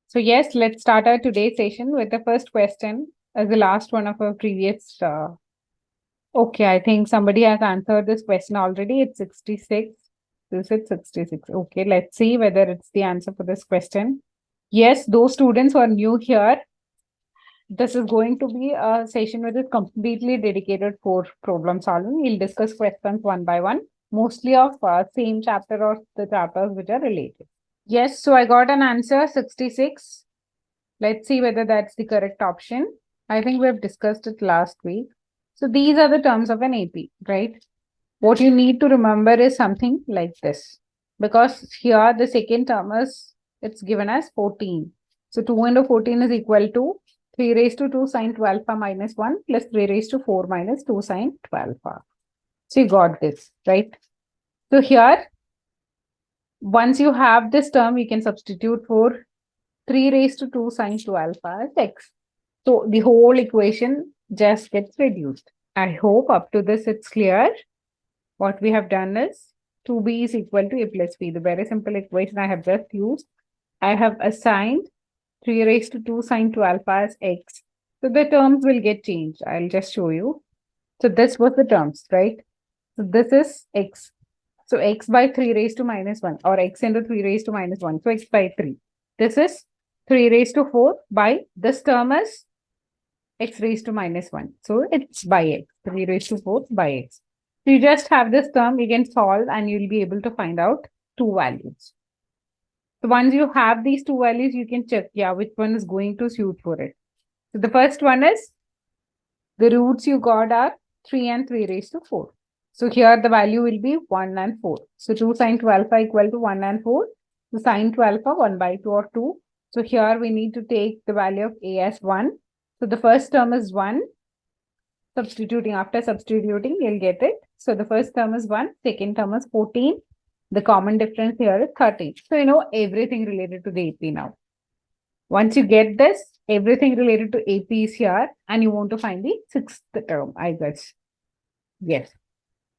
So yes, let's start our today's session with the first question as the last one of our previous. Okay, I think somebody has answered this question already. It's 66. Is it 66? Okay, let's see whether it's the answer for this question. Yes, those students who are new here, this is going to be a session which is completely dedicated for problem solving. We'll discuss questions one by one, mostly of same chapter or the chapters which are related. Yes, so I got an answer 66. Let's see whether that's the correct option. I think we have discussed it last week. So these are the terms of an AP, right? What you need to remember is something like this. Because here the second term is, it's given as 14. So 2 into 14 is equal to 3 raised to 2 sine 12 alpha minus 1 plus 3 raised to 4 minus 2 sine 12 alpha. So you got this, right? So here, once you have this term, you can substitute for 3 raised to 2 sine 2 alpha as x. So the whole equation just gets reduced. I hope up to this it's clear. What we have done is 2b is equal to a plus b. The very simple equation I have just used. I have assigned 3 raised to 2 sine 2 alpha as x. So the terms will get changed. I'll just show you. So this was the terms, right? So this is x. So x by 3 raised to minus 1 or x into 3 raised to minus 1. So x by 3. This is 3 raised to 4 by this term is x raised to minus 1. So it's by x, 3 raised to 4 by x. So you just have this term, you can solve and you'll be able to find out two values. So once you have these two values, you can check, yeah, which one is going to suit for it. So the first one is, the roots you got are 3 and 3 raised to 4. So here the value will be 1 and 4. So 2 sine 2 alpha equal to 1 and 4. So sine 2 alpha 1 by 2 or 2. So here we need to take the value of a as 1. So the first term is 1. After substituting, you'll get it. So the first term is 1, second term is 14. The common difference here is 13. So you know everything related to the AP now. Once you get this, everything related to AP is here and you want to find the sixth term, I guess. Yes.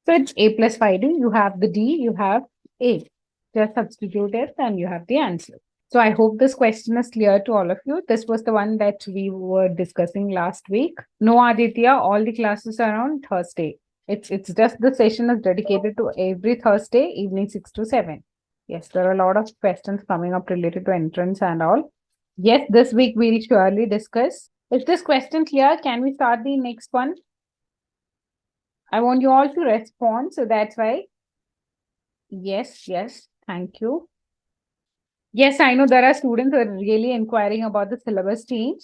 So it's A plus 5D. You have the D, you have A. Just substitute it and you have the answer. So I hope this question is clear to all of you. This was the one that we were discussing last week. No, Aditya, all the classes are on Thursday. It's just the session is dedicated to every Thursday evening 6 to 7. Yes, there are a lot of questions coming up related to entrance and all. Yes, this week we'll surely discuss. Is this question clear? Can we start the next one? I want you all to respond. So that's why. Yes, thank you. Yes, I know there are students who are really inquiring about the syllabus change.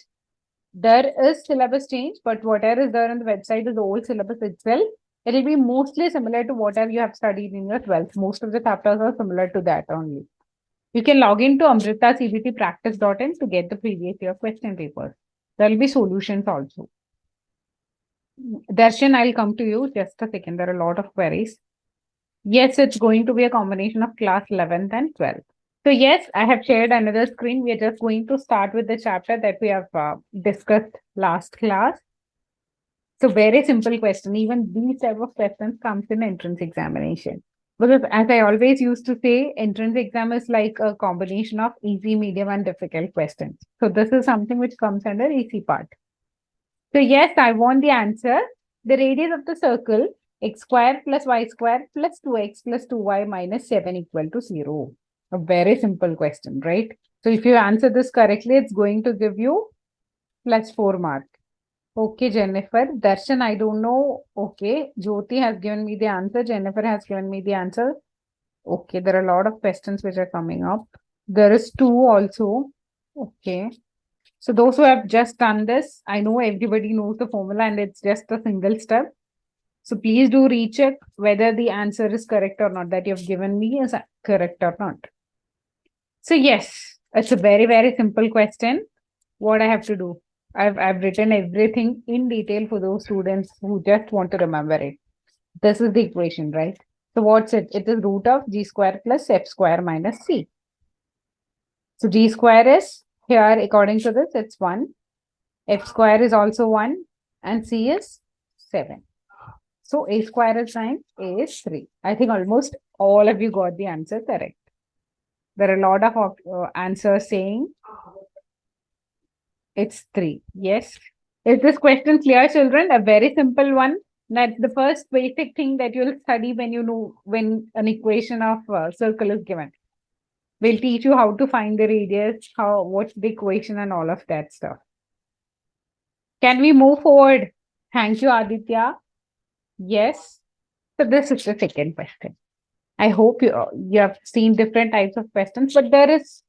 There is syllabus change, but whatever is there on the website is the old syllabus itself. It will be mostly similar to whatever you have studied in your 12th. Most of the chapters are similar to that only. You can log into Amrita cbtpractice.in to get the previous year question papers. There will be solutions also. Darshan, I'll come to you. Just a second. There are a lot of queries. Yes, it's going to be a combination of class 11th and 12th. So yes, I have shared another screen. We are just going to start with the chapter that we have discussed last class. So very simple question. Even these type of questions comes in entrance examination. Because as I always used to say, entrance exam is like a combination of easy, medium and difficult questions. So this is something which comes under easy part. So yes, I want the answer. The radius of the circle, x square plus y square plus 2x plus 2y minus 7 equal to 0. A very simple question, right? So if you answer this correctly, it's going to give you plus 4 mark. Okay, Jennifer. Darshan, I don't know. Okay, Jyoti has given me the answer. Jennifer has given me the answer. Okay, there are a lot of questions which are coming up. There is 2 also. Okay. So those who have just done this, I know everybody knows the formula and it's just a single step. So please do recheck whether the answer is correct or not, that you have given me is correct or not. So yes, it's a very, very simple question. What I have to do? I've written everything in detail for those students who just want to remember it. This is the equation, right? So what's it? It is root of g square plus f square minus c. So g square is here, according to this, it's 1. F square is also 1 and c is 7. So a square is 9, a is 3. I think almost all of you got the answer correct. There are a lot of answers saying It's 3. Yes. Is this question clear, children? A very simple one. That's the first basic thing that you'll study when you know when an equation of circle is given. We'll teach you how to find the radius, what's the equation, and all of that stuff. Can we move forward? Thank you, Aditya. Yes. So this is the second question. I hope you have seen different types of questions, but there is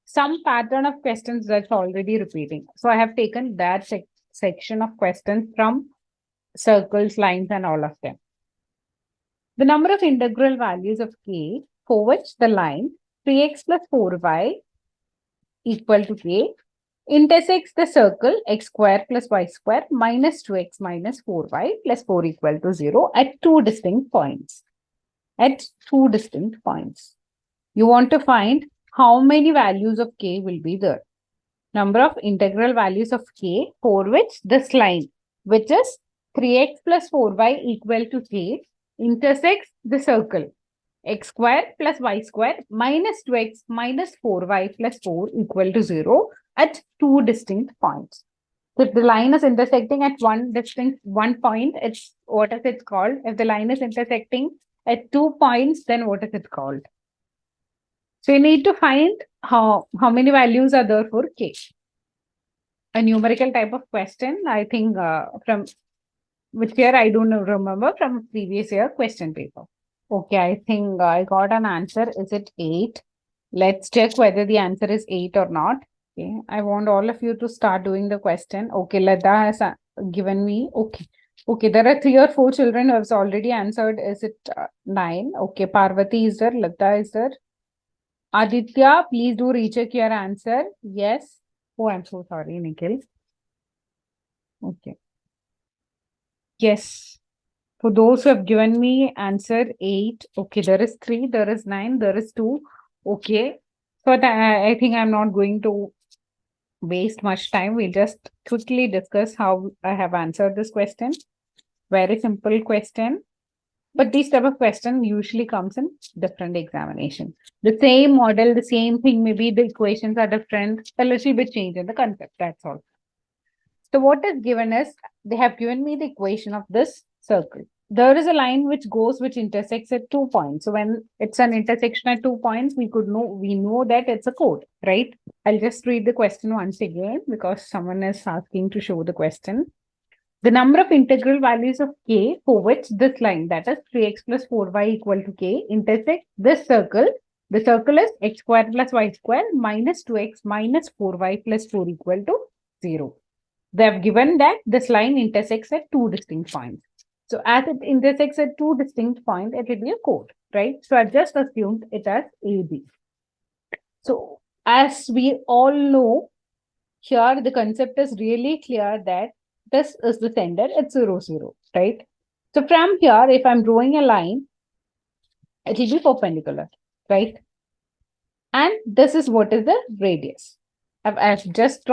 some pattern of questions that's already repeating. So I have taken that section of questions from circles, lines, and all of them. The number of integral values of k for which the line 3x plus 4y equal to k intersects the circle x square plus y square minus 2x minus 4y plus 4 equal to 0 at two distinct points. At two distinct points. You want to find how many values of k will be there. Number of integral values of k for which this line, which is 3x plus 4y equal to k, intersects the circle x square plus y square minus 2x minus 4y plus 4 equal to 0 at two distinct points. So if the line is intersecting at one point, it's what is it called? If the line is intersecting at 2 points, then what is it called? So you need to find how many values are there for k. A numerical type of question, I think from which year I don't remember, from previous year question paper. Okay, I think I got an answer. Is it 8? Let's check whether the answer is 8 or not. Okay, I want all of you to start doing the question. Okay, Lada has given me. Okay, there are 3 or 4 children who have already answered. Is it 9? Okay, Parvati is there, Lata is there. Aditya, please do recheck your answer. Yes. Oh, I'm so sorry, Nikhil. Okay. Yes. For those who have given me answer 8, okay, there is 3, there is 9, there is 2. Okay. So I think I'm not going to waste much time. We'll just quickly discuss how I have answered this question. Very simple question. But these type of question usually comes in different examination. The same model, the same thing, maybe the equations are different, a little bit change in the concept, that's all. So what is given is, they have given me the equation of this circle. There is a line which intersects at 2 points. So when it's an intersection at 2 points, we know that it's a chord, right? I'll just read the question once again because someone is asking to show the question. The number of integral values of k for which this line, that is 3x plus 4y equal to k, intersects this circle. The circle is x square plus y square minus 2x minus 4y plus 4 equal to 0. They have given that this line intersects at two distinct points. So as it intersects at two distinct points, it will be a chord, right? So I've just assumed it as AB. So as we all know, here the concept is really clear that this is the center, it's 0, 0, right? So from here, if I'm drawing a line, it will be perpendicular, right? And this is what is the radius. I've just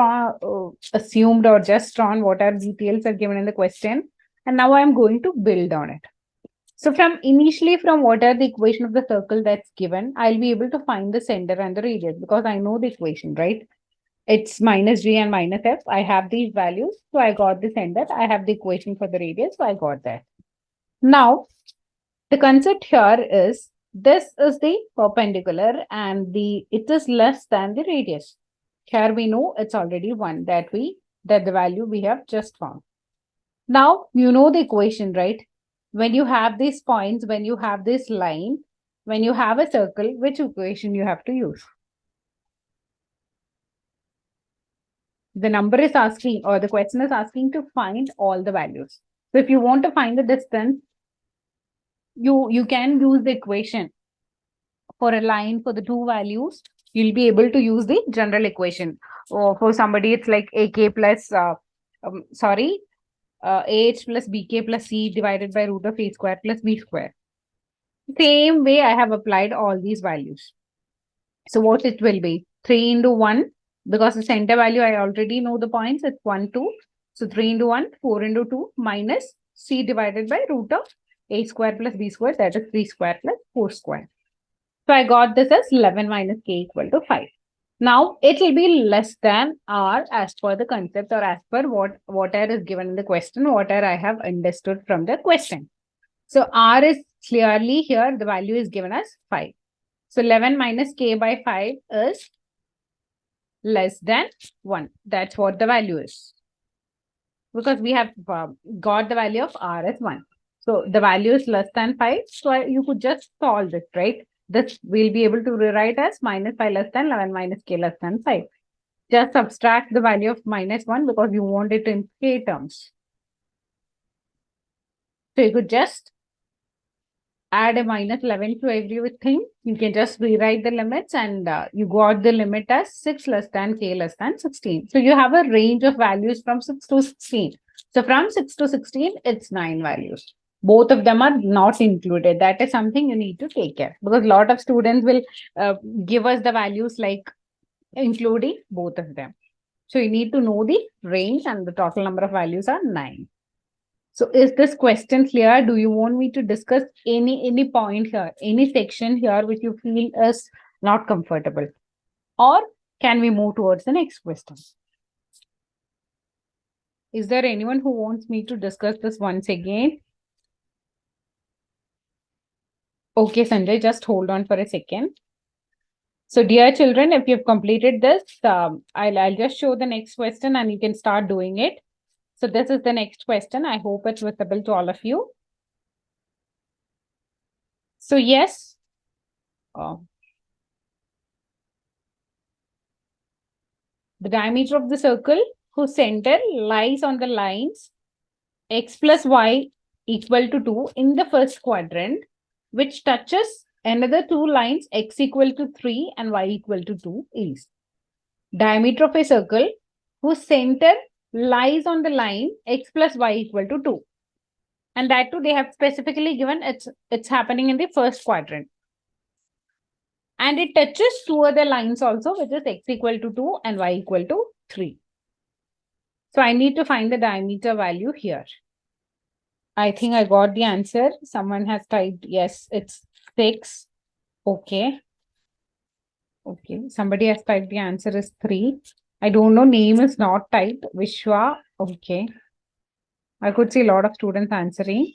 assumed or just drawn what are details are given in the question. And now I'm going to build on it. So from what are the equation of the circle that's given, I'll be able to find the center and the radius because I know the equation, right? It's minus g and minus f. I have these values. So I got the center. I have the equation for the radius. So I got that. Now, the concept here is this is the perpendicular and it is less than the radius. Here we know it's already 1 that the value we have just found. Now, you know the equation, right? When you have these points, when you have this line, when you have a circle, which equation you have to use? The number is asking, or the question is asking to find all the values. So if you want to find the distance, you can use the equation. For a line, for the two values, you'll be able to use the general equation. Or for somebody, it's like AK plus, AH plus BK plus C divided by root of A square plus B square. Same way, I have applied all these values. So what it will be? 3 into 1, because the center value, I already know the points, it's 1, 2. So 3 into 1, 4 into 2 minus C divided by root of A square plus B square, that is 3 square plus 4 square. So I got this as 11 minus k equal to 5. Now it will be less than R as per the concept or as per whatever is given in the question, whatever I have understood from the question. So R is clearly here, the value is given as 5. So 11 minus K by 5 is less than 1. That's what the value is. Because we have got the value of R as 1. So the value is less than 5. So you could just solve this, right? This we'll be able to rewrite as minus 5 less than 11 minus K less than 5. Just subtract the value of minus 1 because you want it in K terms. So you could just add a minus 11 to everything. You can just rewrite the limits and you got the limit as 6 less than K less than 16. So you have a range of values from 6 to 16. So from 6 to 16, it's 9 values. Both of them are not included. That is something you need to take care because a lot of students will give us the values like including both of them. So you need to know the range and the total number of values are 9. So is this question clear? Do you want me to discuss any point here, any section here which you feel is not comfortable? Or can we move towards the next question? Is there anyone who wants me to discuss this once again? Okay, Sanjay, just hold on for a second. So dear children, if you've completed this, I'll just show the next question and you can start doing it. So this is the next question. I hope it's visible to all of you. So yes, the diameter of the circle whose center lies on the lines x plus y equal to 2 in the first quadrant, which touches another two lines x equal to 3 and y equal to 2 is diameter of a circle whose center lies on the line x plus y equal to 2. And that too, they have specifically given it's happening in the first quadrant. And it touches two other lines also, which is x equal to 2 and y equal to 3. So I need to find the diameter value here. I think I got the answer. Someone has typed, yes, it's 6. Okay. Okay. Somebody has typed the answer is 3. I don't know, name is not typed. Vishwa. Okay. I could see a lot of students answering.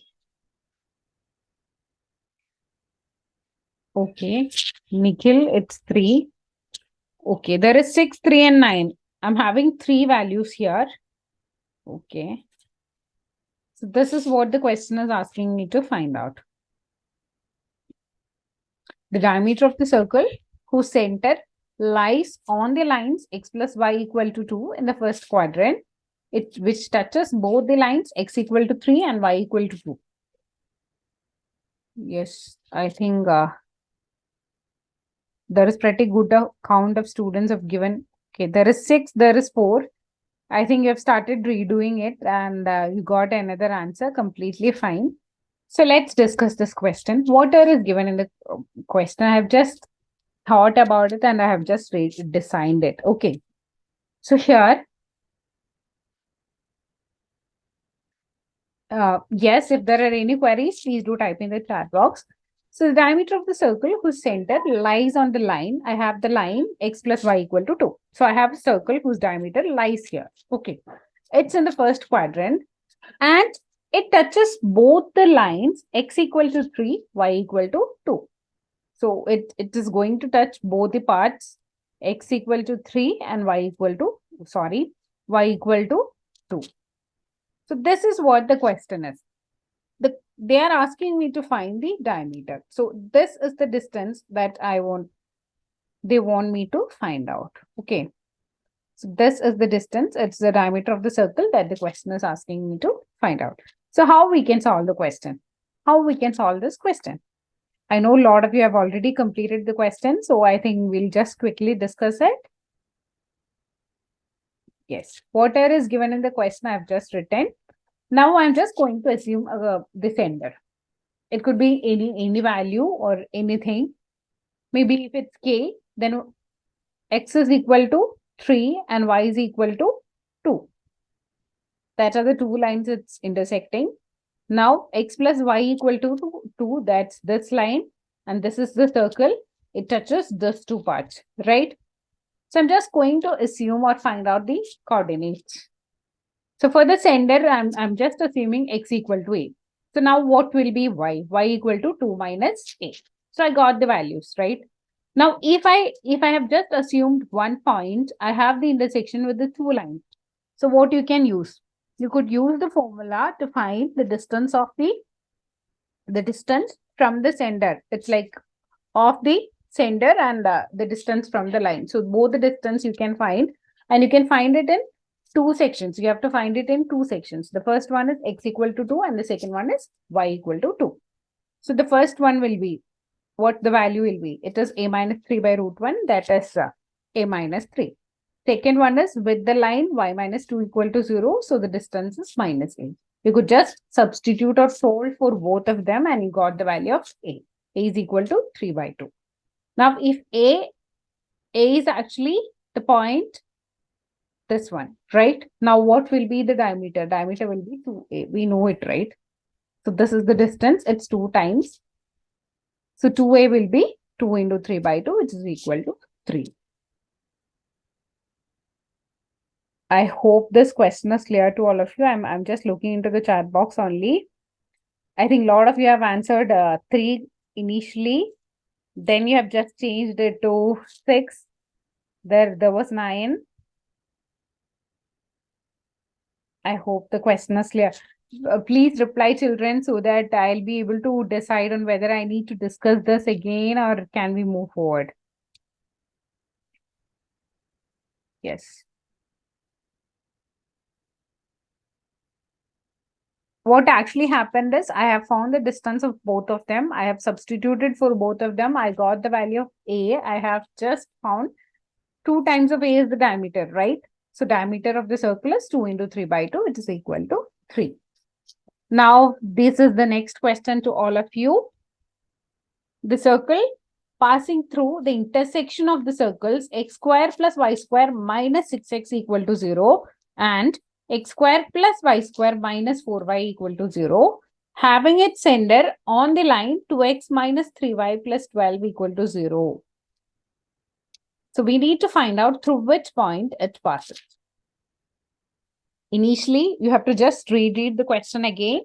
Okay. Nikhil, it's 3. Okay. There is 6, 3, and 9. I'm having 3 values here. Okay. So this is what the question is asking me to find out. The diameter of the circle whose center lies on the lines x plus y equal to 2 in the first quadrant, which touches both the lines x equal to 3 and y equal to 2. Yes, I think there is pretty good count of students have given. Okay, there is 6, there is 4. I think you have started redoing it and you got another answer, completely fine. So let's discuss this question. What is given in the question? I have just thought about it and I have just designed it. Okay. So here, yes, if there are any queries, please do type in the chat box. So the diameter of the circle whose center lies on the line, I have the line x plus y equal to 2. So I have a circle whose diameter lies here. Okay. It's in the first quadrant and it touches both the lines x equal to 3, y equal to 2. So it is going to touch both the parts x equal to 3 and y equal to 2. So this is what the question is. They are asking me to find the diameter. So this is the distance that they want me to find out. Okay. So this is the distance. It's the diameter of the circle that the question is asking me to find out. So how we can solve the question? How we can solve this question? I know a lot of you have already completed the question, so I think we'll just quickly discuss it. Yes, whatever is given in the question I've just written. Now I'm just going to assume the sender. It could be any value or anything. Maybe if it's k, then x is equal to 3 and y is equal to 2. That are the two lines it's intersecting. Now x plus y equal to 2, that's this line. And this is the circle. It touches these two parts, right? So I'm just going to assume or find out the coordinates. So for the sender, I'm just assuming x equal to a. So now what will be y? Y equal to 2 minus a. So I got the values, right? Now, if I have just assumed one point, I have the intersection with the two lines. So what you can use? You could use the formula to find the distance of the distance from the sender. It's like of the sender and the distance from the line. So both the distance you can find, and you can find it in two sections. You have to find it in two sections. The first one is x equal to 2 and the second one is y equal to 2. So the first one will be, what the value will be? It is a minus 3 by root 1, that is a minus 3. Second one is with the line y minus 2 equal to 0. So the distance is minus a. You could just substitute or solve for both of them and you got the value of a. A is equal to 3 by 2. Now, if A is actually the point, this one, right? Now, what will be the diameter? Diameter will be 2a. We know it, right? So this is the distance. It's 2 times. So 2a will be 2 into 3 by 2, which is equal to 3. I hope this question is clear to all of you. I'm just looking into the chat box only. I think a lot of you have answered 3 initially. Then you have just changed it to 6. There was 9. I hope the question is clear. Please reply, children, so that I'll be able to decide on whether I need to discuss this again or can we move forward. Yes. What actually happened is I have found the distance of both of them. I have substituted for both of them. I got the value of A. I have just found 2 times of A is the diameter, right? So diameter of the circle is 2 into 3 by 2, which is equal to 3. Now, this is the next question to all of you. The circle passing through the intersection of the circles x square plus y square minus 6x equal to 0 and x square plus y square minus 4y equal to 0, having its center on the line 2x minus 3y plus 12 equal to 0. So we need to find out through which point it passes. Initially, you have to just reread the question again.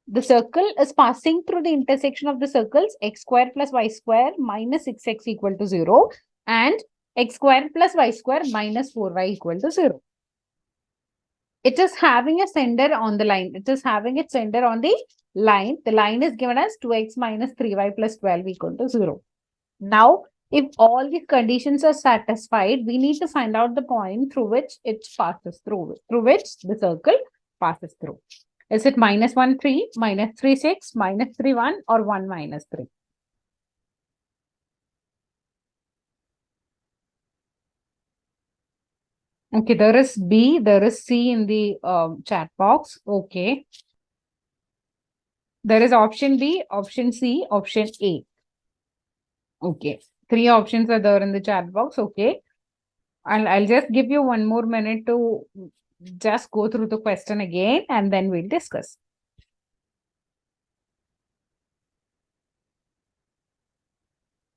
The circle is passing through the intersection of the circles x square plus y square minus 6x equal to 0 and x square plus y square minus 4y equal to 0. It is having a center on the line. It is having its center on the line. The line is given as 2x minus 3y plus 12 equal to 0. Now, if all these conditions are satisfied, we need to find out the point through which it passes through which the circle passes through. Is it minus 1, 3, minus 3, 6, minus 3, 1, or 1 minus 3? Okay, there is B, there is C in the chat box. Okay. There is option B, option C, option A. Okay. 3 options are there in the chat box. Okay. I'll just give you 1 more minute to just go through the question again and then we'll discuss.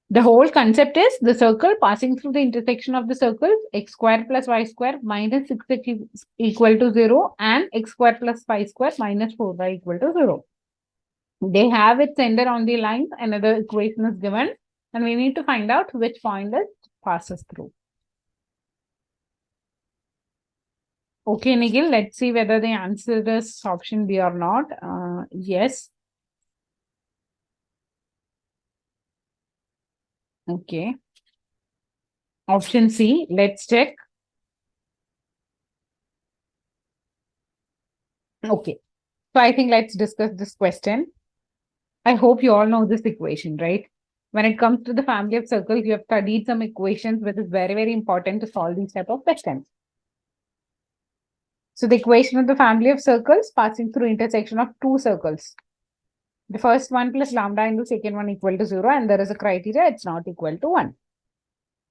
The whole concept is the circle passing through the intersection of the circles x square plus y square minus 6x equal to 0 and x square plus y square minus 4y equal to 0. They have its center on the line. Another equation is given and we need to find out which point it passes through. Okay, Nigel, let's see whether the answer is option B or not. Yes. Okay. Option C, let's check. Okay. So I think let's discuss this question. I hope you all know this equation, right? When it comes to the family of circles, you have studied some equations, which is very, very important to solve these type of questions. So the equation of the family of circles passing through intersection of two circles. The first one plus lambda into second one equal to 0 and there is a criteria, it's not equal to 1.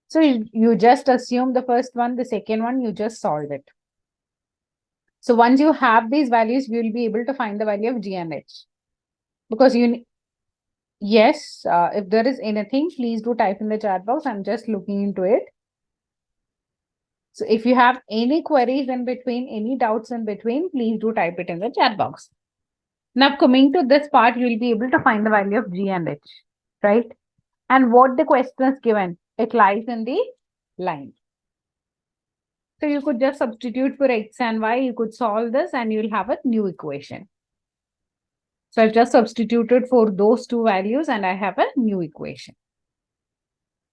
So you just assume the first one, the second one, you just solve it. So once you have these values, you will be able to find the value of G and H. Because yes, if there is anything, please do type in the chat box. I'm just looking into it. So if you have any queries in between, any doubts in between, please do type it in the chat box. Now coming to this part, you will be able to find the value of G and H, right? And what the question is given, it lies in the line. So you could just substitute for X and Y, you could solve this and you'll have a new equation. So I've just substituted for those two values and I have a new equation.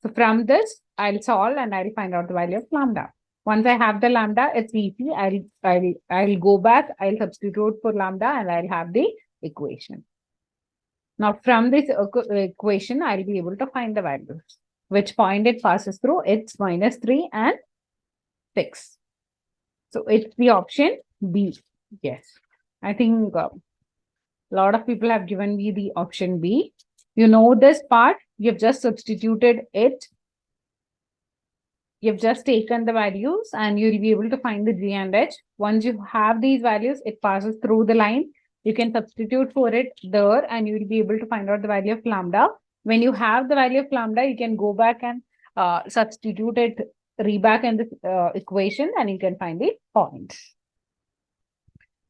So from this, I'll solve and I'll find out the value of lambda. Once I have the lambda, it's easy. I'll go back, I'll substitute for lambda and I'll have the equation. Now from this equation, I'll be able to find the values. Which point it passes through? It's -3 and 6. So it's the option B. Yes. I think a lot of people have given me the option B. You know this part, you've just substituted it. You've just taken the values and you'll be able to find the G and H. Once you have these values, it passes through the line. You can substitute for it there and you'll be able to find out the value of lambda. When you have the value of lambda, you can go back and substitute it back in the equation and you can find the points.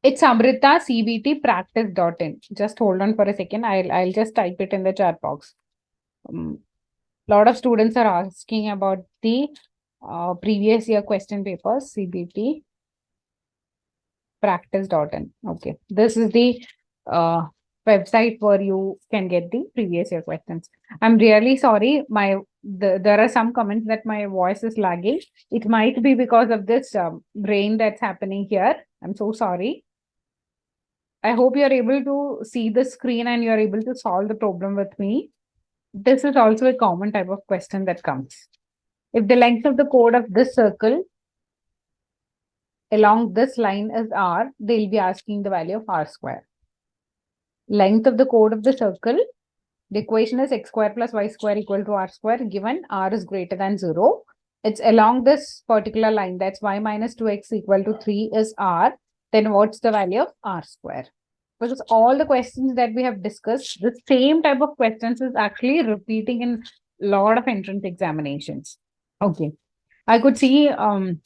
It's Amrita CBT practice.in. Just hold on for a second. I'll just type it in the chat box. Lot of students are asking about the previous year question papers, CBT practice.in. Okay, this is the website where you can get the previous year questions. I'm really sorry. There are some comments that my voice is lagging. It might be because of this rain that's happening here. I'm so sorry. I hope you're able to see the screen and you're able to solve the problem with me. This is also a common type of question that comes. If the length of the chord of this circle along this line is r, they'll be asking the value of r square. Length of the chord of the circle, the equation is x square plus y square equal to r square, given r is greater than 0. It's along this particular line, that's y minus 2x equal to 3 is r. Then what's the value of r square? Because all the questions that we have discussed, the same type of questions is actually repeating in a lot of entrance examinations. Okay. I could see some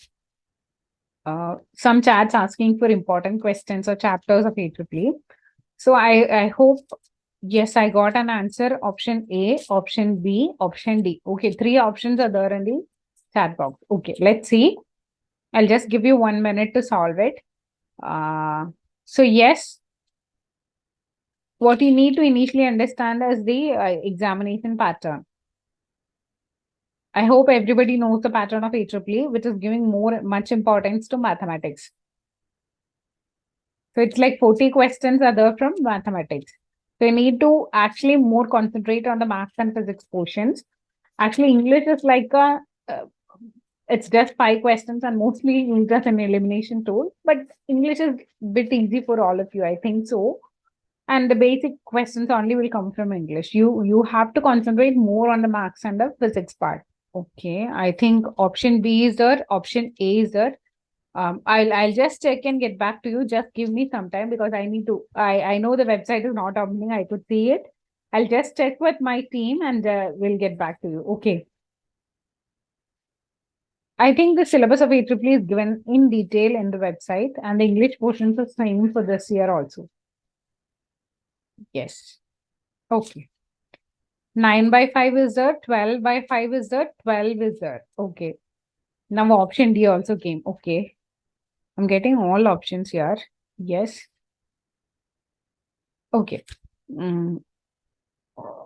chats asking for important questions or chapters of AAA. So I hope, yes, I got an answer. Option A, option B, option D. Okay, 3 options are there in the chat box. Okay, let's see. I'll just give you 1 minute to solve it. So yes, what you need to initially understand is the examination pattern. I hope everybody knows the pattern of AAA, which is giving much importance to mathematics. So it's like 40 questions are there from mathematics. So you need to actually more concentrate on the maths and physics portions. Actually, English is like it's just 5 questions and mostly used as an elimination tool. But English is a bit easy for all of you, I think so. And the basic questions only will come from English. You have to concentrate more on the maths and the physics part. Okay, I think option B is there, option A is there. I'll just check and get back to you. Just give me some time because I need to. I know the website is not opening. I could see it. I'll just check with my team and we'll get back to you. Okay. I think the syllabus of AAA is given in detail in the website and the English portions are same for this year also. Yes. Okay. 9 by 5 is there, 12 by 5 is there, 12 is there. Okay. Now option D also came. Okay. I'm getting all options here. Yes. Okay.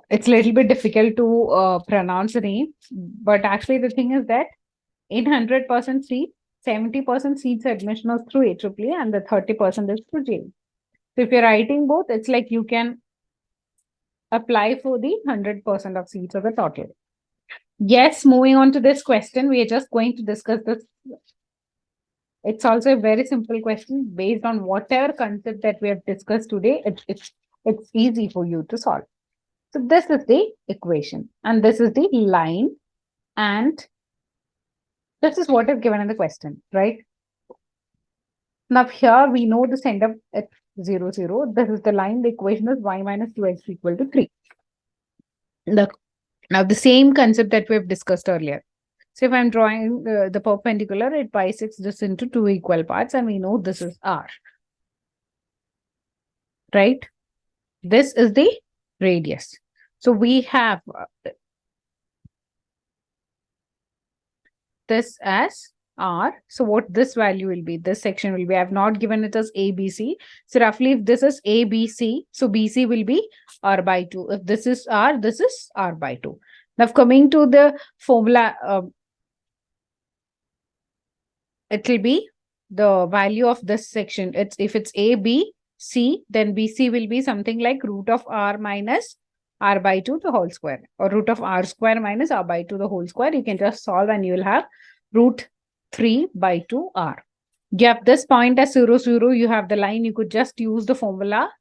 It's a little bit difficult to pronounce the name, but actually the thing is that in 100% seat, 70% seats admission is through AAA and the 30% is through JEE. So if you're writing both, it's like you can apply for the 100% of seats of the total. Yes, moving on to this question, we are just going to discuss this. It's also a very simple question based on whatever concept that we have discussed today. It's easy for you to solve. So this is the equation and this is the line and this is what is given in the question, right? Now here we know the center at 0, 0. This is the line. The equation is y minus 2x equal to 3. Now the same concept that we have discussed earlier. So if I'm drawing the perpendicular, it bisects this into two equal parts, and we know this is R, right? This is the radius. So we have this as R. So what this value will be, this section will be, I've not given it as ABC. So roughly if this is ABC, so BC will be R by 2. If this is R, this is R by 2. Now coming to the formula, it will be the value of this section. It's if it's ABC, then BC will be something like root of R minus R by 2 the whole square, or root of R square minus R by 2 the whole square. You can just solve and you will have root 3 by 2 R. You have this point as 0, 0. You have the line. You could just use the formula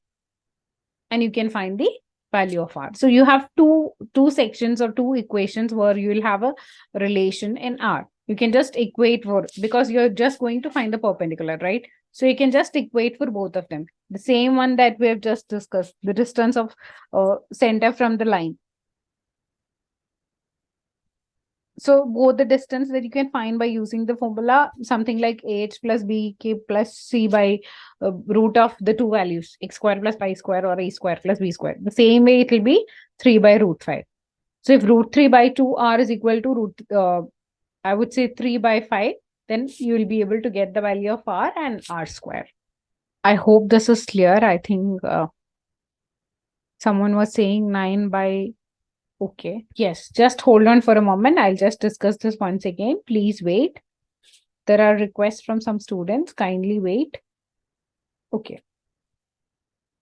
and you can find the value of R. So you have two sections or two equations where you will have a relation in R. You can just equate for, because you're just going to find the perpendicular, right? So you can just equate for both of them. The same one that we have just discussed, the distance of center from the line. So both the distance that you can find by using the formula, something like h plus bk plus c by root of the two values, x square plus y square or a square plus b square. The same way it will be 3 by root 5. So if root 3 by 2r is equal to root, I would say 3 by 5, then you will be able to get the value of r and r square. I hope this is clear. I think someone was saying 9 by... Okay. Yes, just hold on for a moment. I'll just discuss this once again. Please wait. There are requests from some students. Kindly wait. Okay.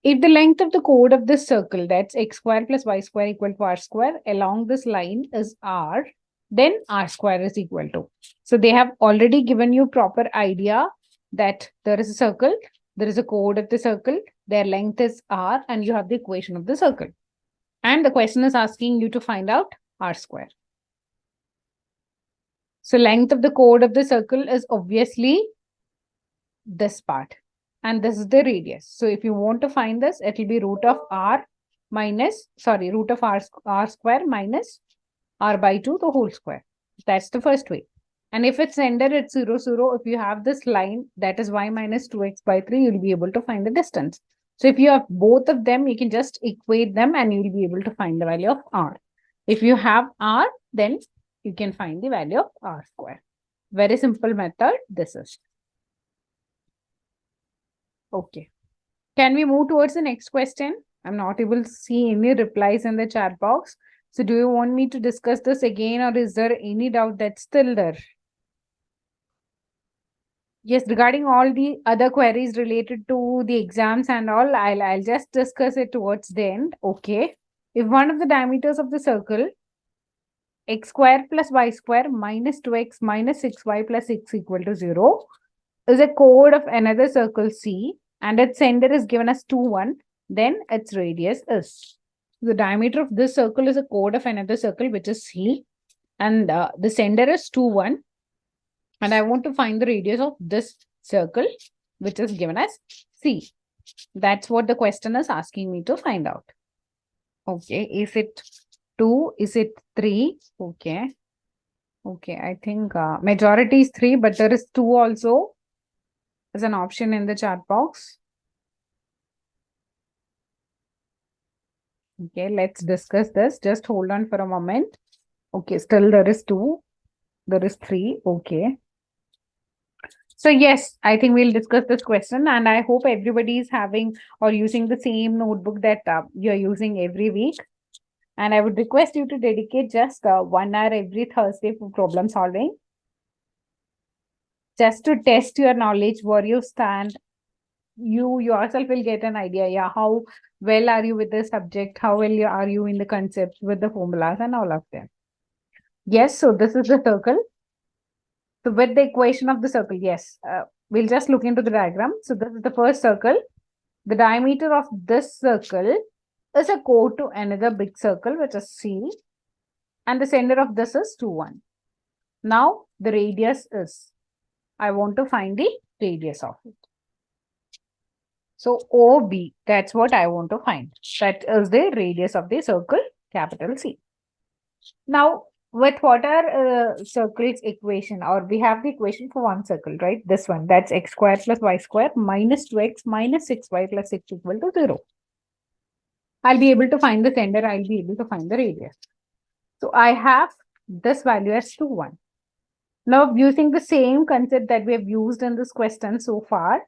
If the length of the chord of this circle, that's x square plus y square equal to r square, along this line is r, then r square is equal to. So they have already given you proper idea that there is a circle, there is a chord of the circle, their length is r, and you have the equation of the circle. And the question is asking you to find out r square. So length of the chord of the circle is obviously this part. And this is the radius. So if you want to find this, it will be root of r minus, sorry, root of r square minus r by 2 the whole square. That's the first way. And if it's center at 0, 0, if you have this line, that is y minus 2x by 3, you'll be able to find the distance. So if you have both of them, you can just equate them and you'll be able to find the value of r. If you have r, then you can find the value of r square. Very simple method this is. Okay. Can we move towards the next question? I'm not able to see any replies in the chat box. So do you want me to discuss this again, or is there any doubt that's still there? Yes, regarding all the other queries related to the exams and all, I'll just discuss it towards the end. Okay. If one of the diameters of the circle, x square plus y square minus 2x minus 6y plus 6 equal to 0, is a chord of another circle C, and its center is given as 2, 1, then its radius is. The diameter of this circle is a chord of another circle, which is C, and the center is 2, 1. And I want to find the radius of this circle, which is given as C. That's what the question is asking me to find out. Okay, is it 2? Is it 3? Okay. Okay, I think majority is 3, but there is 2 also as an option in the chat box. Okay, let's discuss this. Just hold on for a moment. Okay, still there is 2. There is 3. Okay. So yes, I think we'll discuss this question, and I hope everybody is having or using the same notebook that you're using every week. And I would request you to dedicate just 1 hour every Thursday for problem solving, just to test your knowledge, where you stand. You yourself will get an idea, yeah, how well are you with the subject, how well are you in the concepts with the formulas and all of them. Yes, so this is the circle. So with the equation of the circle, yes, we'll just look into the diagram. So this is the first circle. The diameter of this circle is a chord to another big circle, which is C. And the center of this is 2, 1. Now the radius is, I want to find the radius of it. So OB, that's what I want to find. That is the radius of the circle, capital C. Now, with what are circles equation, or we have the equation for one circle, right? This one, that's x square plus y square minus 2x minus 6y plus 6 equal to 0. I'll be able to find the center, I'll be able to find the radius. So I have this value as 2, 1. Now, using the same concept that we have used in this question so far,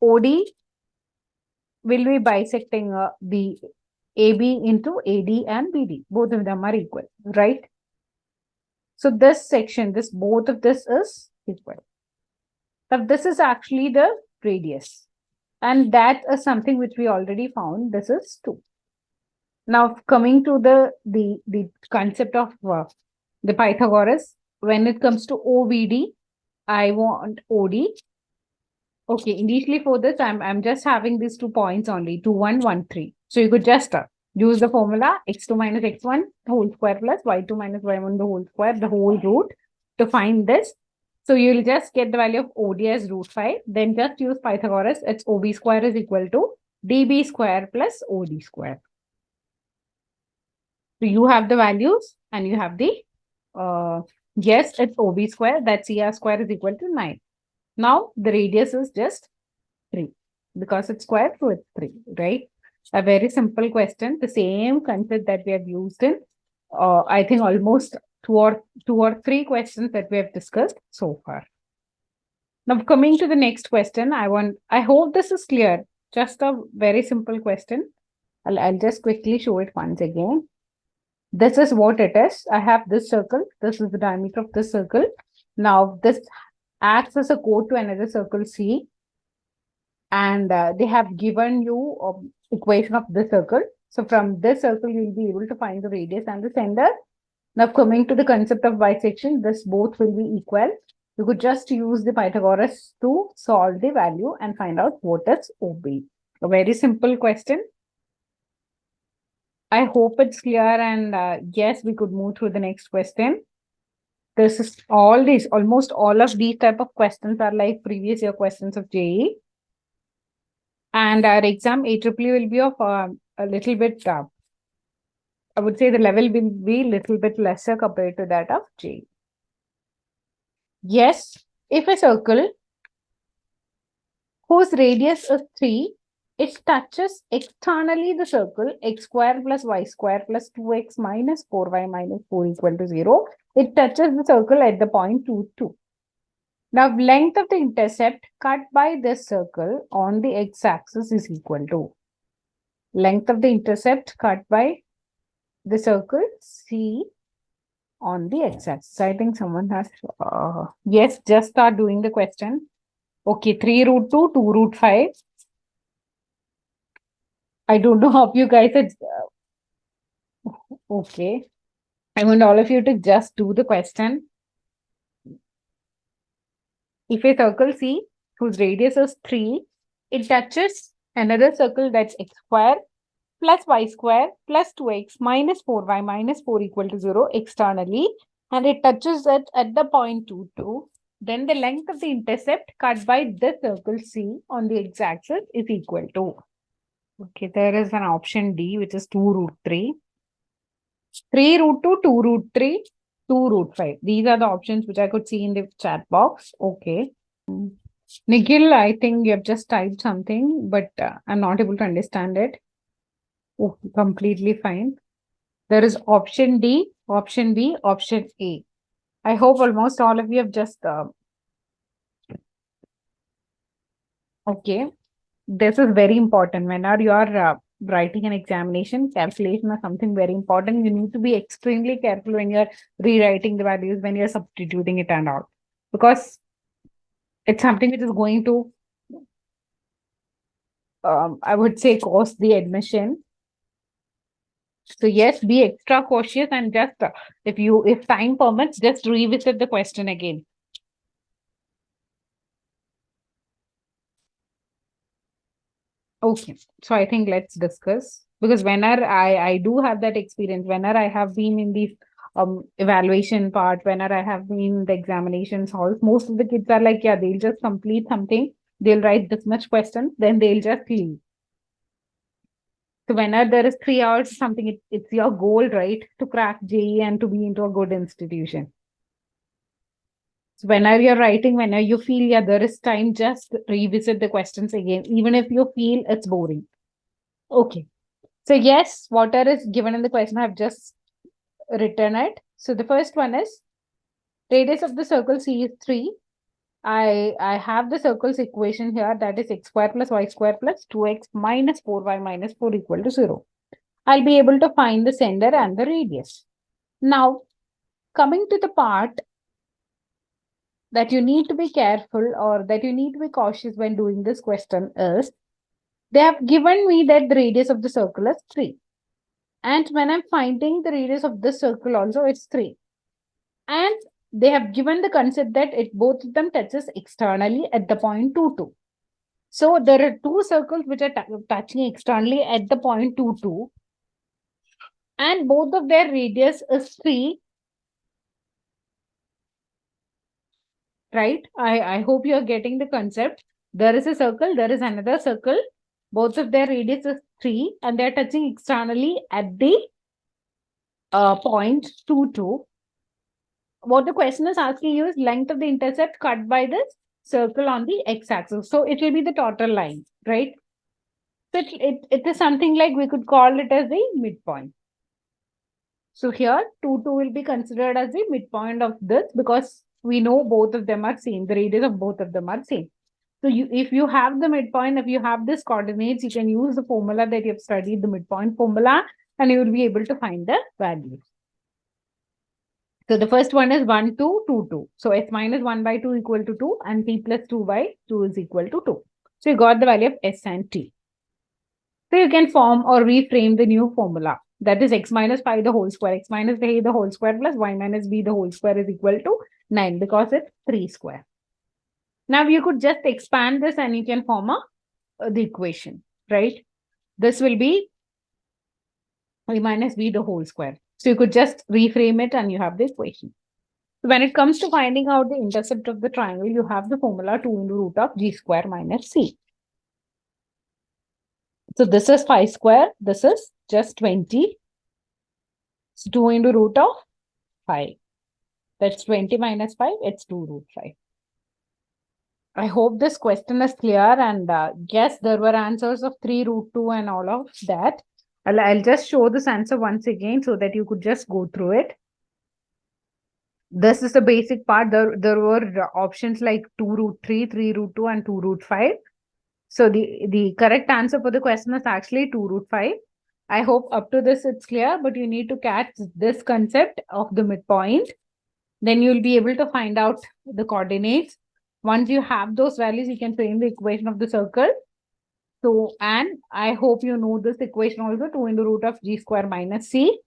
OD will be bisecting the AB into AD and BD. Both of them are equal, right? So this section, both of this is equal. But this is actually the radius. And that is something which we already found. This is 2. Now, coming to the concept of the Pythagoras, when it comes to OBD, I want OD. Okay, initially for this, I'm just having these 2 points only, 2, 1, 1, 3. So you could just use the formula x2 minus x1 the whole square plus y2 minus y1 the whole square, the whole root to find this. So you'll just get the value of OD as root 5. Then just use Pythagoras. It's OB square is equal to DB square plus OD square. So you have the values and you have the, yes, it's OB square. That CR square is equal to 9. Now the radius is just 3 because it's square, so it's 3, right? A very simple question. The same concept that we have used in, I think almost two or three questions that we have discussed so far. Now coming to the next question, I hope this is clear. Just a very simple question. I'll just quickly show it once again. This is what it is. I have this circle. This is the diameter of this circle. Now this acts as a chord to another circle C. And they have given you equation of this circle. So from this circle, you'll be able to find the radius and the center. Now coming to the concept of bisection, this both will be equal. You could just use the Pythagoras to solve the value and find out what is OB. A very simple question. I hope it's clear, and yes, we could move through the next question. This is almost all of these type of questions are like previous year questions of JEE. And our exam AEEE will be of a little bit, I would say the level will be a little bit lesser compared to that of JEE. Yes, if a circle whose radius is 3, it touches externally the circle x square plus y square plus 2x minus 4y minus 4 equal to 0. It touches the circle at the point 2, 2. Now, length of the intercept cut by this circle on the x-axis is equal to length of the intercept cut by the circle C on the x-axis. I think someone has, yes, just start doing the question. Okay, 3 root 2, 2 root 5. I don't know how you guys are, okay. I want all of you to just do the question. If a circle C whose radius is 3, it touches another circle that's x square plus y square plus 2x minus 4y minus 4 equal to 0 externally, and it touches it at the point 2, 2. Then the length of the intercept cut by this circle C on the x-axis is equal to. Okay, there is an option D, which is 2 root 3. 3 root 2, 2 root 3, 2 root 5. These are the options which I could see in the chat box. Okay. Nikhil, I think you have just typed something, but I'm not able to understand it. Okay, completely fine. There is option D, option B, option A. I hope almost all of you have just... okay. This is very important. Whenever you are writing an examination, calculation is something very important. You need to be extremely careful when you're rewriting the values, when you're substituting it and all. Because it's something which is going to, I would say, cost the admission. So yes, be extra cautious and just, if time permits, just revisit the question again. Okay, so I think let's discuss, because whenever I do have that experience, whenever I have been in the evaluation part, whenever I have been in the examinations halls, most of the kids are like, yeah, they'll just complete something, they'll write this much questions, then they'll just leave. So whenever there is 3 hours something, it's your goal, right, to crack JE and to be into a good institution. So whenever you're writing, whenever you feel, yeah, there is time, just revisit the questions again, even if you feel it's boring. Okay. So yes, water is given in the question. I've just written it. So the first one is radius of the circle C is 3. I have the circle's equation here, that is x square plus y square plus 2x minus 4y minus 4 equal to 0. I'll be able to find the center and the radius. Now, coming to the part that you need to be careful or that you need to be cautious when doing this question is, they have given me that the radius of the circle is 3. And when I'm finding the radius of this circle also, it's 3. And they have given the concept that both of them touches externally at the point 2, 2. So there are two circles which are touching externally at the point 2, 2. And both of their radius is 3. Right? I hope you're getting the concept. There is a circle, there is another circle. Both of their radius is 3 and they're touching externally at the point 2, 2. What the question is asking you is length of the intercept cut by this circle on the x-axis. So it will be the total line, right? So it is something like we could call it as the midpoint. So here 2, 2 will be considered as the midpoint of this because we know both of them are same. The radius of both of them are same. So if you have the midpoint, if you have this coordinates, you can use the formula that you have studied, the midpoint formula, and you will be able to find the values. So the first one is 1, 2, 2, 2. So s minus 1 by 2 equal to 2 and p plus 2 by 2 is equal to 2. So you got the value of s and t. So you can form or reframe the new formula. That is x minus 5 the whole square, x minus a the whole square plus y minus b the whole square is equal to 9 because it's 3 square. Now you could just expand this and you can form the equation, right? This will be a minus b the whole square. So you could just reframe it and you have the equation. So when it comes to finding out the intercept of the triangle, you have the formula 2 into root of g square minus c. So this is 5 square. This is just 20. So 2 into root of 5. That's 20 minus 5. It's 2 root 5. I hope this question is clear. And yes, there were answers of 3 root 2 and all of that. I'll just show this answer once again so that you could just go through it. This is the basic part. There were options like 2 root 3, 3 root 2, and 2 root 5. So the correct answer for the question is actually 2 root 5. I hope up to this it's clear, but you need to catch this concept of the midpoint. Then you'll be able to find out the coordinates. Once you have those values, you can frame the equation of the circle. So, and I hope you know this equation also, 2 into root of g square minus c.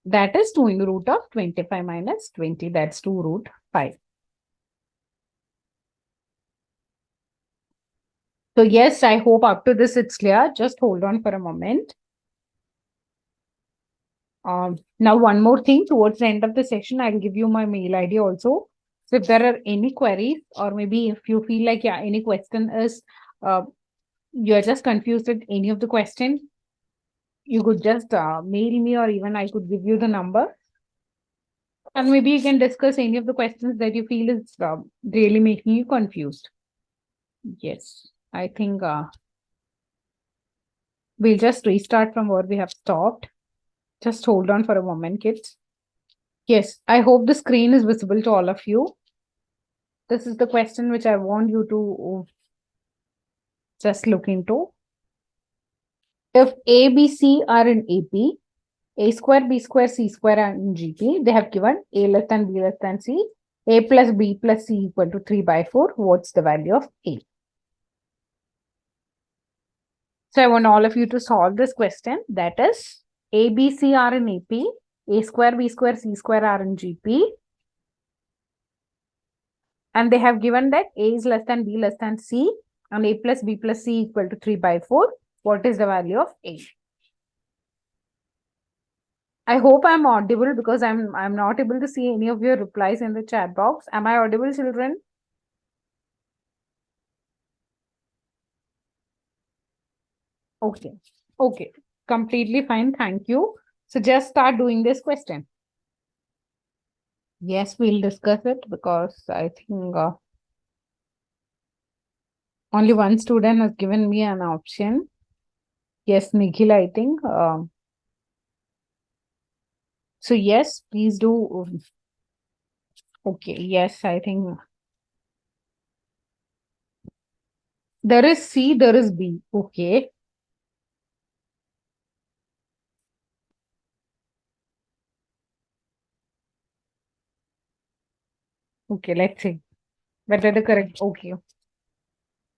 That is 2 into root of 25 minus 20. That's 2 root 5. So yes, I hope up to this it's clear. Just hold on for a moment. Now one more thing, towards the end of the session, I'll give you my mail ID also. So if there are any queries or maybe if you feel like, yeah, any question is, you're just confused with any of the question, you could just mail me or even I could give you the number. And maybe you can discuss any of the questions that you feel is really making you confused. Yes, I think we'll just restart from where we have stopped. Just hold on for a moment, kids. Yes, I hope the screen is visible to all of you. This is the question which I want you to just look into. If A, B, C are in AP, A square, B square, C square are in GP, they have given A less than B less than C, A plus B plus C equal to 3 by 4. What's the value of A? So I want all of you to solve this question. That is, A, B, C are in AP, A square, B square, C square are in GP. And they have given that A is less than B less than C and A plus B plus C equal to 3 by 4. What is the value of A? I hope I'm audible because I'm not able to see any of your replies in the chat box. Am I audible, children? Okay. Okay. Completely fine. Thank you. So just start doing this question. Yes, we'll discuss it because I think only one student has given me an option. Yes, Nikhil, I think. So yes, please do. Okay. Yes, I think there is C, there is B. Okay. Okay. Let's see. Whether the correct. Okay.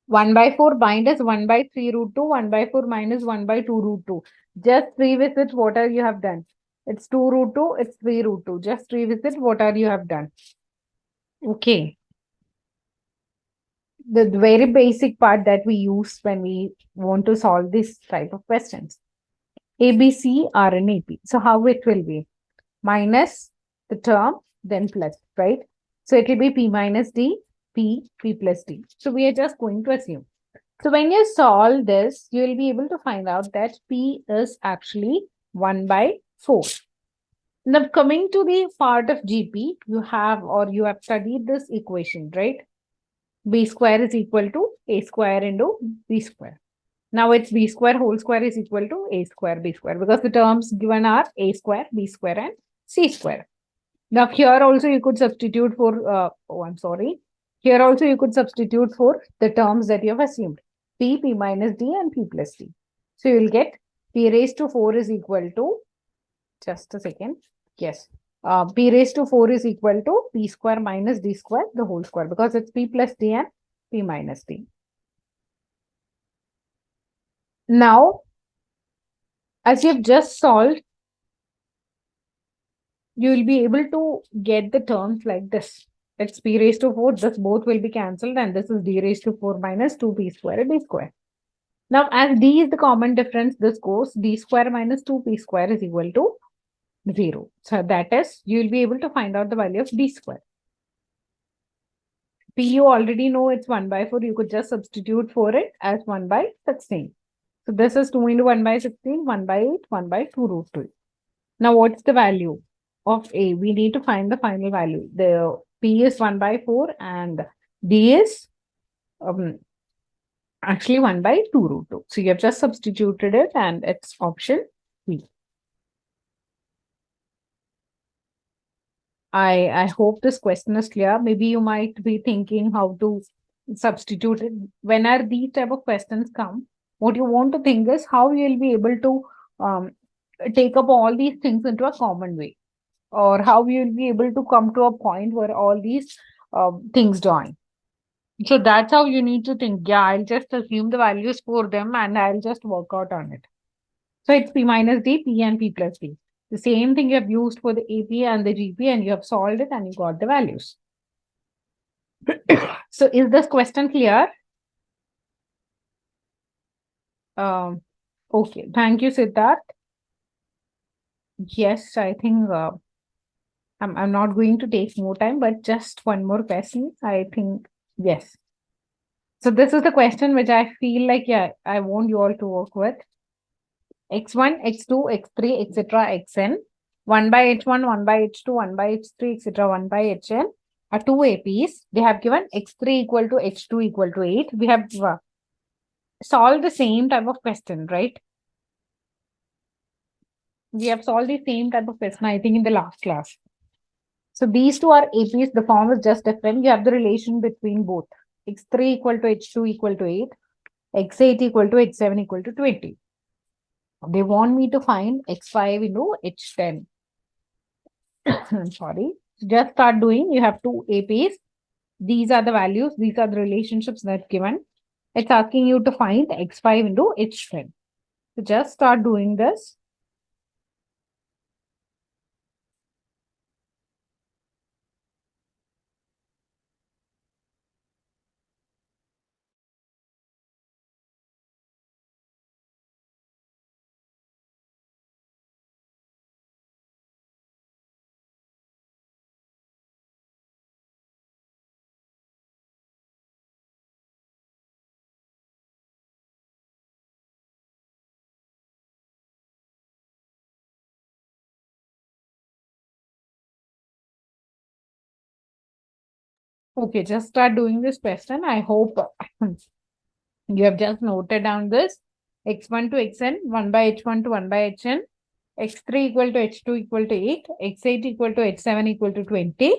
1 by 4 bind is 1 by 3 root 2. 1 by 4 minus 1 by 2 root 2. Just revisit what are you have done. It's 2 root 2. It's 3 root 2. Just revisit what are you have done. Okay. The very basic part that we use when we want to solve this type of questions. A, B, C are in AP. So how it will be? Minus the term, then plus, right? So it will be P minus D, P plus D. So we are just going to assume. So when you solve this, you will be able to find out that P is actually 1 by 4. Now coming to the part of GP, you have studied this equation, right? B square is equal to A square into B square. Now it's B square whole square is equal to A square B square because the terms given are A square, B square and C square. Now here also you could substitute for, I'm sorry. Here also you could substitute for the terms that you have assumed. P minus D and P plus D. So you will get P raised to 4 is equal to, just a second. Yes. P raised to 4 is equal to P square minus D square, the whole square, because it's P plus D and P minus D. Now, as you've just solved, you will be able to get the terms like this. It's P raised to 4, this both will be cancelled, and this is D raised to 4 minus 2P square D square. Now, as D is the common difference, this goes D square minus 2P square is equal to 0. So that is, you will be able to find out the value of D square. P you already know it's 1 by 4. You could just substitute for it as 1 by 16. So this is 2 into 1 by 16, 1 by 8, 1 by 2 root 2. Now what's the value of A? We need to find the final value. The P is 1 by 4 and D is actually 1 by 2 root 2. So you have just substituted it and it's option B. I hope this question is clear. Maybe you might be thinking how to substitute it. When are these type of questions come, what you want to think is how you will be able to take up all these things into a common way, or how you will be able to come to a point where all these things join. So that's how you need to think. Yeah, I'll just assume the values for them and I'll just work out on it. So it's P minus D, P and P plus D. The same thing you have used for the AP and the GP and you have solved it and you got the values. So is this question clear? Um, okay. Thank you, Siddharth. Yes, I think I'm not going to take more time, but just one more question. I think, yes. So this is the question which I feel like, yeah, I want you all to work with. X1, X2, X3, etc. Xn. 1 by H1, 1 by H2, 1 by H3, etc. 1 by Hn are two APs. They have given X3 equal to H2 equal to 8. We have solved the same type of question, right? We have solved the same type of question, I think, in the last class. So these two are APs. The form is just different. You have the relation between both. X3 equal to H2 equal to 8. X8 equal to H7 equal to 20. They want me to find X5 into H10. Sorry. Just start doing. You have two APs. These are the values. These are the relationships that given. It's asking you to find X5 into H10. So just start doing this. Okay, just start doing this question. I hope you have just noted down this x1 to xn, 1 by h1 to 1 by hn, x3 equal to h2 equal to 8, x8 equal to h7 equal to 20.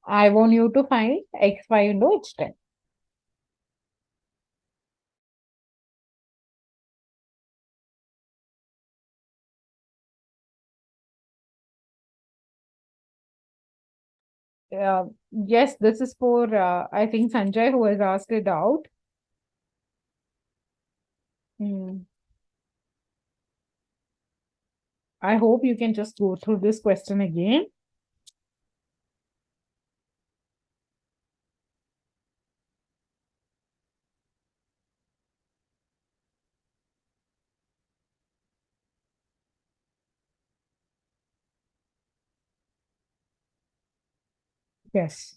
I want you to find x5 into h10. Yes, this is for, I think, Sanjay, who has asked it out. Hmm. I hope you can just go through this question again. Yes.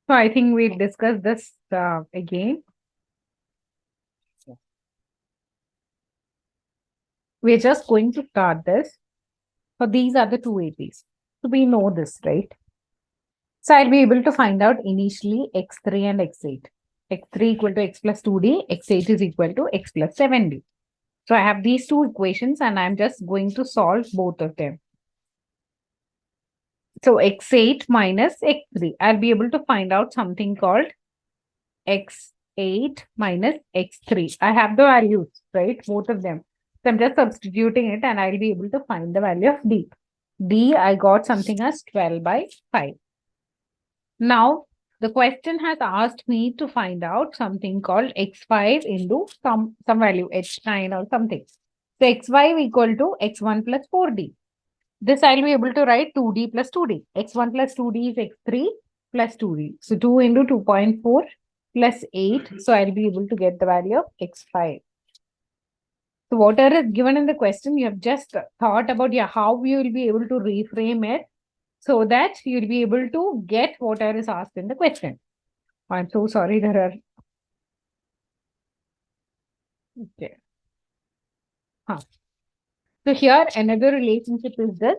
So I think we'll discuss this again. We're just going to start this. So these are the two APs. So we know this, right? So I'll be able to find out initially x3 and x8. x3 equal to x plus 2d, x8 is equal to x plus 7d. So I have these two equations and I'm just going to solve both of them. So x8 minus x3, I'll be able to find out something called x8 minus x3. I have the values, right? Both of them. So I'm just substituting it and I'll be able to find the value of d. D, I got something as 12 by 5. Now, the question has asked me to find out something called x5 into some value, h9 or something. So x5 equal to x1 plus 4d. This I'll be able to write 2d plus 2d. x1 plus 2d is x3 plus 2d. So 2 into 2.4 plus 8. So I'll be able to get the value of x5. So whatever is given in the question, you have just thought about how you will be able to reframe it so that you'll be able to get whatever is asked in the question. I'm so sorry, there are. Okay. Huh. So here another relationship is this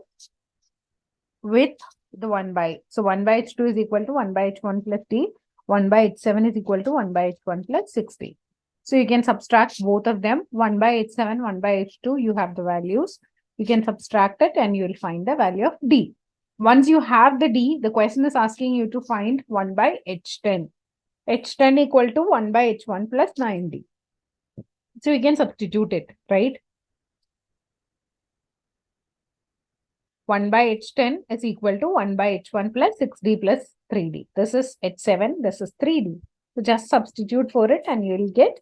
with the 1 by. So 1 by h2 is equal to 1 by h1 plus t. 1 by h7 is equal to 1 by h1 plus 60. So you can subtract both of them. 1 by h7, 1 by h2, you have the values. You can subtract it and you will find the value of d. Once you have the d, the question is asking you to find 1 by h10. h10 equal to 1 by h1 plus 9d. So you can substitute it, right? 1 by h10 is equal to 1 by h1 plus 6d plus 3d. This is h7, this is 3d. So just substitute for it and you will get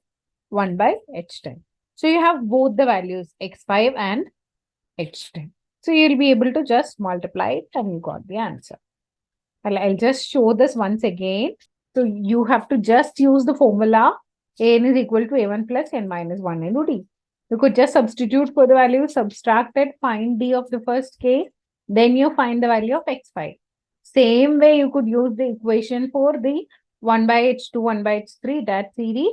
1 by h10. So you have both the values x5 and h10. So you'll be able to just multiply it and you got the answer. I'll just show this once again. So you have to just use the formula an is equal to a1 plus n minus 1 into d. You could just substitute for the value, subtract it, find d of the first case, then you find the value of x5. Same way you could use the equation for the 1 by h2, 1 by h3, that series.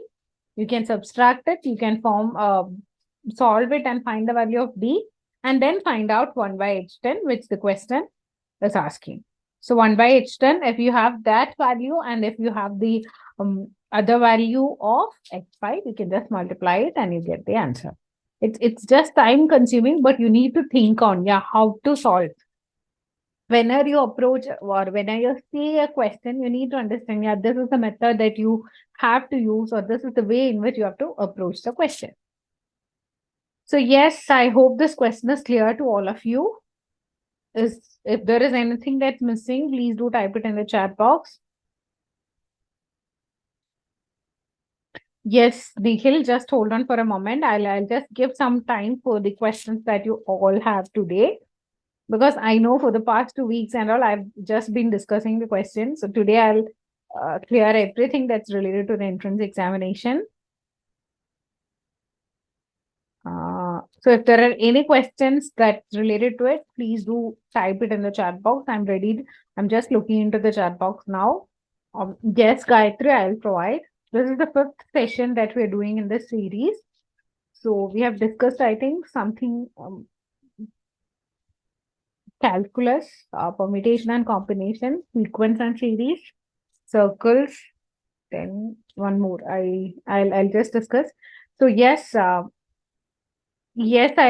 You can subtract it, you can solve it and find the value of d and then find out 1 by h10, which the question is asking. So 1 by h10, if you have that value and if you have the other value of x5, you can just multiply it and you get the answer. It's just time consuming, but you need to think on how to solve. Whenever you approach or whenever you see a question, you need to understand, this is the method that you have to use or this is the way in which you have to approach the question. So yes, I hope this question is clear to all of you. If there is anything that's missing, please do type it in the chat box. Yes, Nikhil, just hold on for a moment. I'll just give some time for the questions that you all have today. Because I know for the past 2 weeks and all, I've just been discussing the questions. So today I'll clear everything that's related to the entrance examination. So if there are any questions that's related to it, please do type it in the chat box. I'm ready. I'm just looking into the chat box now. Yes, Gayatri, I'll provide. This is the fifth session that we're doing in this series. So we have discussed, I think, something calculus, permutation and combination, sequence and series, circles. Then one more. I'll just discuss. So yes, I'll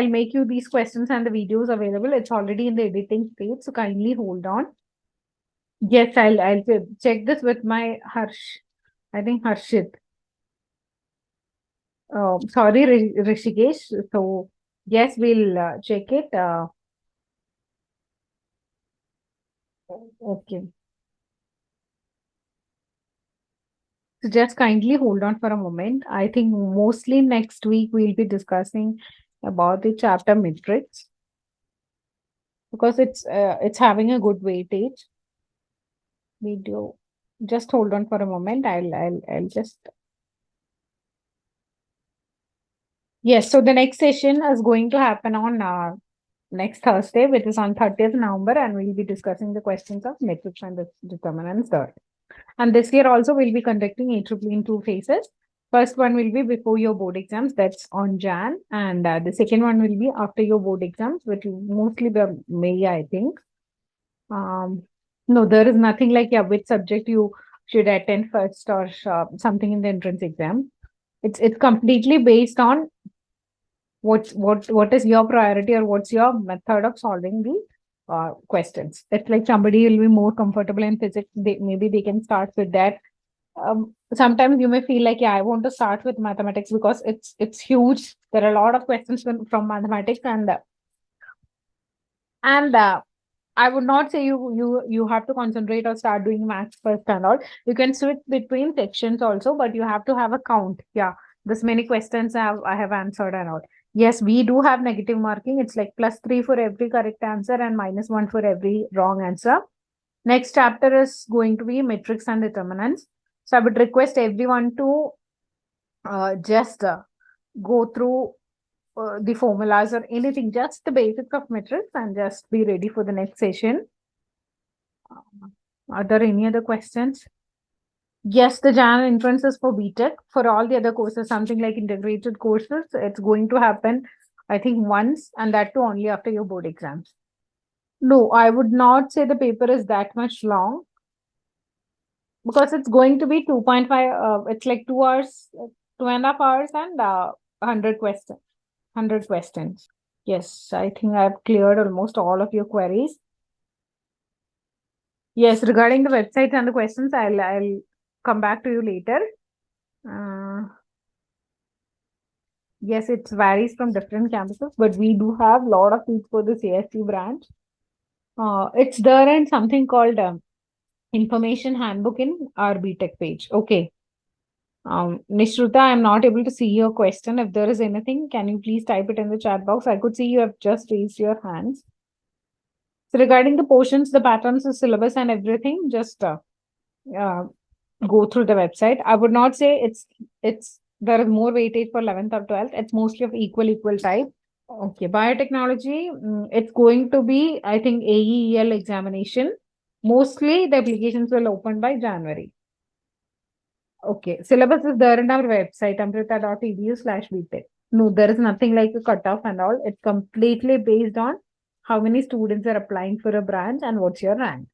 make you these questions and the videos available. It's already in the editing stage, so kindly hold on. Yes, I'll check this with my Harsh. I think Harshit. Sorry, Rishikesh. So yes, we'll check it. Okay. So just kindly hold on for a moment. I think mostly next week we'll be discussing about the chapter matrix because it's having a good weightage. Video. Just hold on for a moment. I'll just. Yes, so the next session is going to happen on next Thursday, which is on 30th November, and we'll be discussing the questions of metrics and determinants there. And this year also we'll be conducting AEEE in two phases. First one will be before your board exams, that's on Jan, and the second one will be after your board exams, which will mostly be May, I think. No, there is nothing like which subject you should attend first or something in the entrance exam. It's completely based on what is your priority or what's your method of solving the questions. It's like somebody will be more comfortable in physics. Maybe they can start with that. Sometimes you may feel like, yeah, I want to start with mathematics because it's huge. There are a lot of questions from mathematics, and I would not say you have to concentrate or start doing maths first and all. You can switch between sections also, but you have to have a count. Yeah, this many questions I have answered and all. Yes, we do have negative marking. It's like +3 for every correct answer and -1 for every wrong answer. Next chapter is going to be matrix and determinants. So I would request everyone to just go through the formulas or anything, just the basics of matrix, and just be ready for the next session. Are there any other questions? Yes, the Jan entrance is for BTech. For all the other courses, something like integrated courses, it's going to happen, I think, once, and that too only after your board exams. No, I would not say the paper is that much long because it's going to be 2.5, it's like 2 hours, 2.5 hours, and 100 questions. 100 questions. Yes, I think I've cleared almost all of your queries. Yes, regarding the website and the questions, I'll come back to you later. Yes, it varies from different campuses, but we do have a lot of seats for the CSC branch. It's there in something called information handbook in our BTech page. Okay. Nishruta, I'm not able to see your question. If there is anything, can you please type it in the chat box? I could see you have just raised your hands. So regarding the portions, the patterns, the syllabus and everything, just go through the website. I would not say it's there is more weightage for 11th or 12th. It's mostly of equal type. Okay, biotechnology, it's going to be, I think, AEL examination. Mostly the applications will open by January. Okay, syllabus is there in our website, amrita.edu/btech. No, there is nothing like a cutoff and all. It's completely based on how many students are applying for a branch and what's your rank.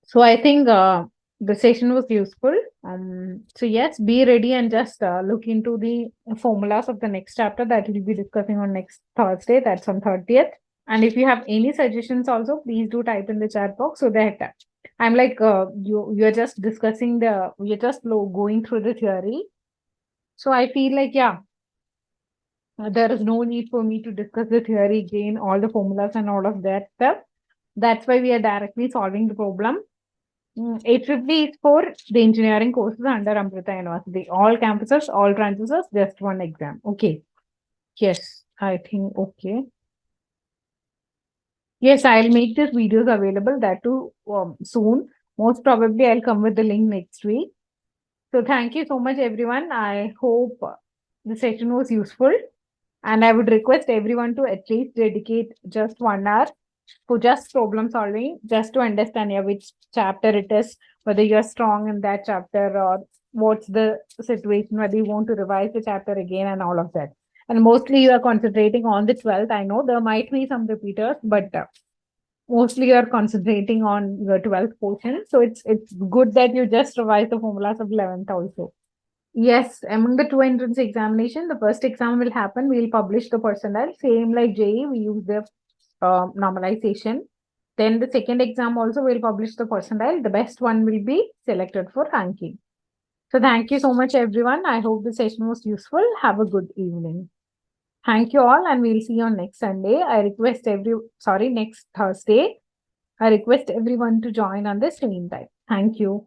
So I think the session was useful. So yes, be ready and just look into the formulas of the next chapter that we'll be discussing on next Thursday. That's on 30th. And if you have any suggestions also, please do type in the chat box so that I'm like you're just discussing you're just going through the theory. So I feel like there is no need for me to discuss the theory again, all the formulas and all of that stuff. That's why we are directly solving the problem. 850 is for the engineering courses under Amrita University. All campuses, all transfers, just one exam. Okay. Yes, I think okay. Yes, I'll make these videos available that too soon. Most probably, I'll come with the link next week. So thank you so much, everyone. I hope the session was useful. And I would request everyone to at least dedicate just 1 hour for just problem solving, just to understand which chapter it is, whether you're strong in that chapter or what's the situation, whether you want to revise the chapter again and all of that. And mostly you are concentrating on the 12th. I know there might be some repeaters, but mostly you're concentrating on your 12th portion. So it's good that you just revise the formulas of 11th also. Yes, among the two entrance examination, the first exam will happen. We'll publish the percentile. Same like JE, we use the normalization. Then the second exam also will publish the percentile. The best one will be selected for ranking. So thank you so much, everyone. I hope the session was useful. Have a good evening. Thank you all, and we'll see you on next Sunday. Next Thursday. I request everyone to join on the same time. Thank you.